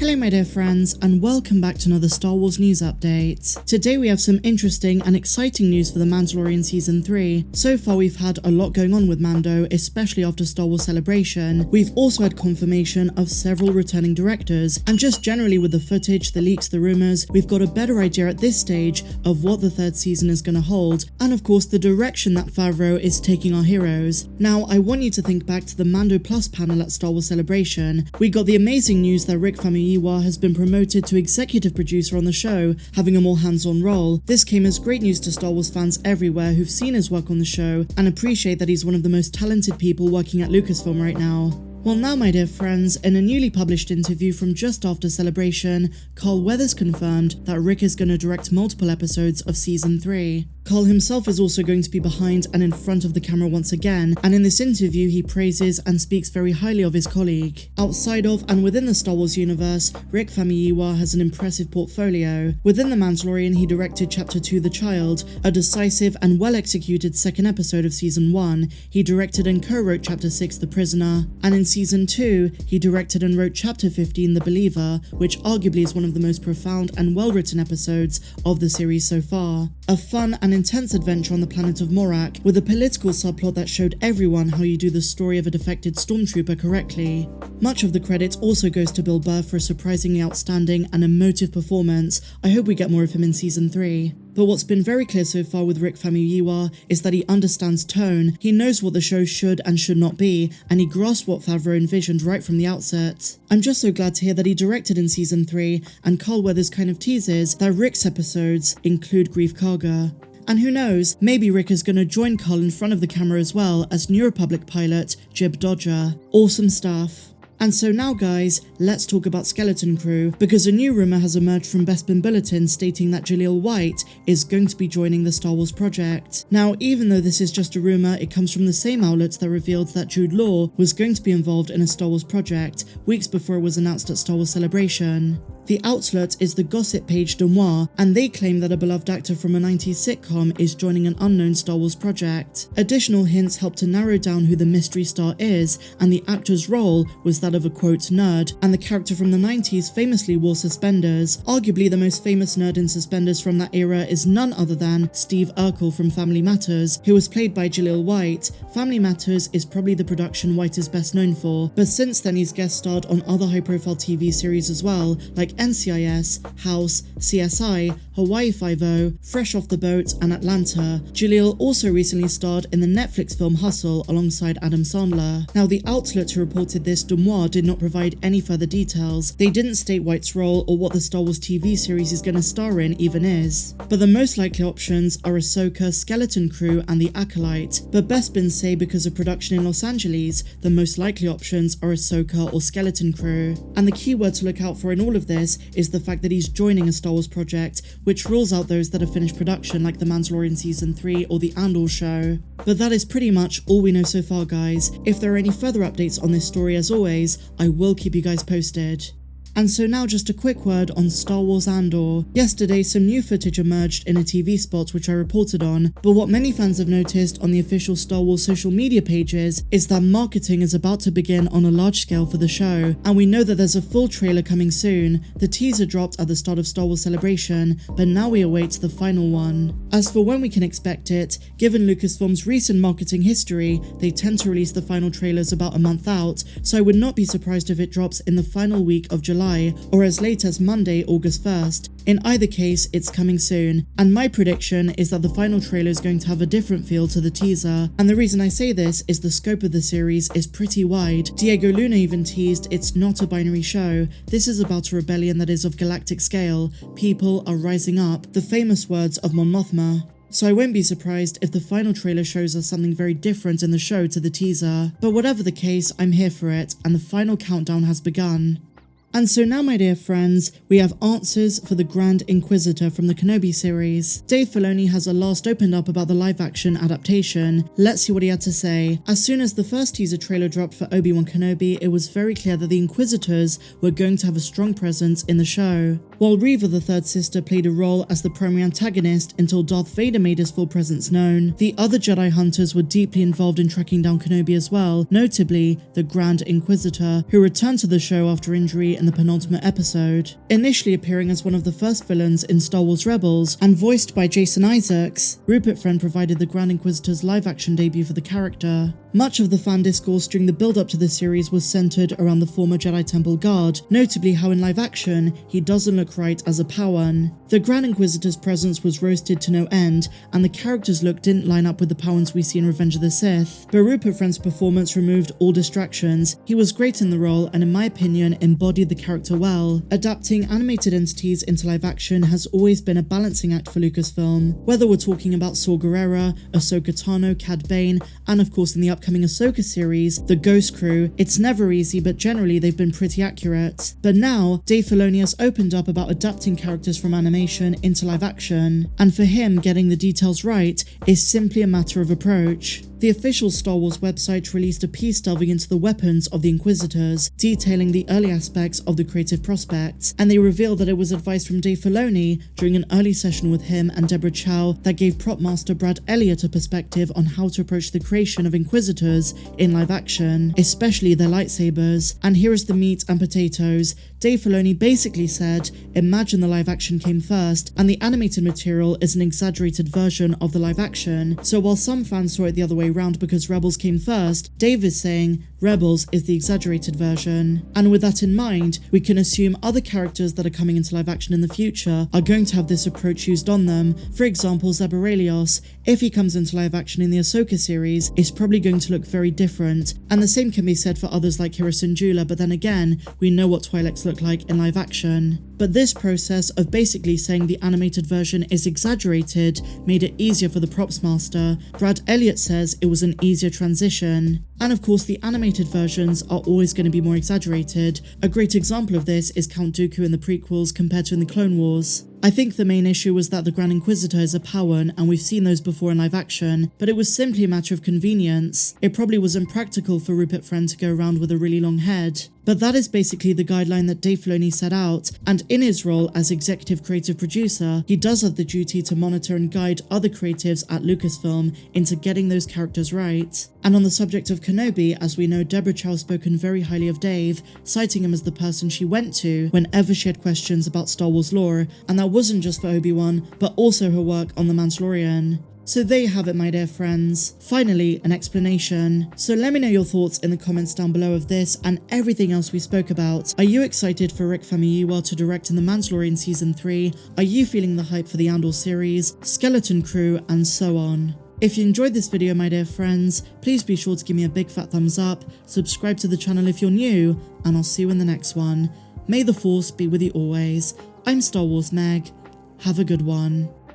Hello my dear friends, and welcome back to another Star Wars news update. Today we have some interesting and exciting news for The Mandalorian Season 3. So far we've had a lot going on with Mando, especially after Star Wars Celebration. We've also had confirmation of several returning directors, and just generally with the footage, the leaks, the rumours, we've got a better idea at this stage of what the third season is going to hold, and of course the direction that Favreau is taking our heroes. Now I want you to think back to the Mando Plus panel at Star Wars Celebration. We got the amazing news that Rick Famuyiwa has been promoted to executive producer on the show, having a more hands-on role. This came as great news to Star Wars fans everywhere who've seen his work on the show and appreciate that he's one of the most talented people working at Lucasfilm right now. Well now my dear friends, in a newly published interview from just after Celebration, Carl Weathers confirmed that Rick is going to direct multiple episodes of Season 3. Carl himself is also going to be behind and in front of the camera once again, and in this interview he praises and speaks very highly of his colleague. Outside of and within the Star Wars universe, Rick Famuyiwa has an impressive portfolio. Within The Mandalorian he directed Chapter 2 The Child, a decisive and well-executed second episode of Season 1. He directed and co-wrote Chapter 6 The Prisoner, and in Season 2 he directed and wrote Chapter 15 The Believer, which arguably is one of the most profound and well-written episodes of the series so far. A fun and intense adventure on the planet of Morak, with a political subplot that showed everyone how you do the story of a defected stormtrooper correctly. Much of the credit also goes to Bill Burr for a surprisingly outstanding and emotive performance. I hope we get more of him in Season 3. But what's been very clear so far with Rick Famuyiwa is that he understands tone, he knows what the show should and should not be, and he grasped what Favreau envisioned right from the outset. I'm just so glad to hear that he directed in Season 3, and Carl Weathers kind of teases that Rick's episodes include Grief Karga. And who knows, maybe Rick is going to join Carl in front of the camera as well as New Republic pilot Jib Dodger. Awesome stuff. And so now guys, let's talk about Skeleton Crew, because a new rumour has emerged from Bespin Bulletin stating that Jaleel White is going to be joining the Star Wars project. Now even though this is just a rumour, it comes from the same outlets that revealed that Jude Law was going to be involved in a Star Wars project, weeks before it was announced at Star Wars Celebration. The outlet is the gossip page Demois, and they claim that a beloved actor from a 90s sitcom is joining an unknown Star Wars project. Additional hints help to narrow down who the mystery star is, and the actor's role was that of a quote nerd, and the character from the 90s famously wore suspenders. Arguably the most famous nerd in suspenders from that era is none other than Steve Urkel from Family Matters, who was played by Jaleel White. Family Matters is probably the production White is best known for, but since then he's guest starred on other high-profile TV series as well, like NCIS, House, CSI, Hawaii Five-0, Fresh Off the Boat, and Atlanta. Jaleel also recently starred in the Netflix film Hustle alongside Adam Sandler. Now the outlet who reported this, Demois, did not provide any further details. They didn't state White's role or what the Star Wars TV series he's going to star in even is. But the most likely options are Ahsoka, Skeleton Crew, and The Acolyte. But Bespin say because of production in Los Angeles, the most likely options are Ahsoka or Skeleton Crew. And the key word to look out for in all of this is the fact that he's joining a Star Wars project, which rules out those that have finished production like The Mandalorian Season 3 or The Andor show. But that is pretty much all we know so far guys. If there are any further updates on this story, as always, I will keep you guys posted. And so now just a quick word on Star Wars Andor. Yesterday some new footage emerged in a TV spot which I reported on, but what many fans have noticed on the official Star Wars social media pages is that marketing is about to begin on a large scale for the show, and we know that there's a full trailer coming soon. The teaser dropped at the start of Star Wars Celebration, but now we await the final one. As for when we can expect it, given Lucasfilm's recent marketing history, they tend to release the final trailers about a month out, so I would not be surprised if it drops in the final week of July, or as late as Monday, August 1st. In either case, it's coming soon, and my prediction is that the final trailer is going to have a different feel to the teaser, and the reason I say this is the scope of the series is pretty wide. Diego Luna even teased it's not a binary show. This is about a rebellion that is of galactic scale. People are rising up, the famous words of Mon Mothma. So I won't be surprised if the final trailer shows us something very different in the show to the teaser. But whatever the case, I'm here for it, and the final countdown has begun. And so now, my dear friends, we have answers for the Grand Inquisitor from the Kenobi series. Dave Filoni has at last opened up about the live-action adaptation. Let's see what he had to say. As soon as the first teaser trailer dropped for Obi-Wan Kenobi, it was very clear that the Inquisitors were going to have a strong presence in the show. while Reva the Third Sister played a role as the primary antagonist until Darth Vader made his full presence known. The other Jedi hunters were deeply involved in tracking down Kenobi as well, notably the Grand Inquisitor, who returned to the show after injury in the penultimate episode. Initially appearing as one of the first villains in Star Wars Rebels and voiced by Jason Isaacs, Rupert Friend provided the Grand Inquisitor's live-action debut for the character. Much of the fan discourse during the build-up to the series was centered around the former Jedi Temple guard, notably how in live-action he doesn't look right as a Padawan. The Grand Inquisitor's presence was roasted to no end, and the character's look didn't line up with the Padawans we see in Revenge of the Sith. But Rupert Friend's performance removed all distractions. He was great in the role and in my opinion embodied the character well. Adapting animated entities into live action has always been a balancing act for Lucasfilm. Whether we're talking about Saw Gerrera, Ahsoka Tano, Cad Bane, and of course in the upcoming Ahsoka series, the Ghost Crew, it's never easy but generally they've been pretty accurate. But now, Dave Filoni has opened up about adapting characters from animation into live action, and for him getting the details right is simply a matter of approach. The official Star Wars website released a piece delving into the weapons of the Inquisitors, detailing the early aspects of the creative prospects, and they revealed that it was advice from Dave Filoni during an early session with him and Deborah Chow that gave prop master Brad Elliott a perspective on how to approach the creation of Inquisitors in live action, especially their lightsabers. And here is the meat and potatoes. Dave Filoni basically said, imagine the live action came first, and the animated material is an exaggerated version of the live action. So while some fans saw it the other way around because Rebels came first, Dave is saying Rebels is the exaggerated version. And with that in mind, we can assume other characters that are coming into live action in the future are going to have this approach used on them. For example, Zeb Orrelios, if he comes into live action in the Ahsoka series, is probably going to look very different. And the same can be said for others like Hera Syndulla, but then again, we know what Twi'leks look like in live action. But this process of basically saying the animated version is exaggerated made it easier for the props master. Brad Elliott says it was an easier transition. And of course, the animated versions are always going to be more exaggerated. A great example of this is Count Dooku in the prequels compared to in the Clone Wars. I think the main issue was that the Grand Inquisitor is a Padawan, and we've seen those before in live action, but it was simply a matter of convenience. It probably was impractical for Rupert Friend to go around with a really long head. But that is basically the guideline that Dave Filoni set out, and in his role as executive creative producer, he does have the duty to monitor and guide other creatives at Lucasfilm into getting those characters right. And on the subject of Kenobi, as we know, Deborah Chow has spoken very highly of Dave, citing him as the person she went to whenever she had questions about Star Wars lore, and that wasn't just for Obi-Wan, but also her work on The Mandalorian. So there you have it, my dear friends. Finally, an explanation. So let me know your thoughts in the comments down below of this and everything else we spoke about. Are you excited for Rick Famuyiwa to direct in The Mandalorian Season 3? Are you feeling the hype for the Andor series, Skeleton Crew, and so on? If you enjoyed this video, my dear friends, please be sure to give me a big fat thumbs up, subscribe to the channel if you're new, and I'll see you in the next one. May the Force be with you always. I'm Star Wars Meg. Have a good one.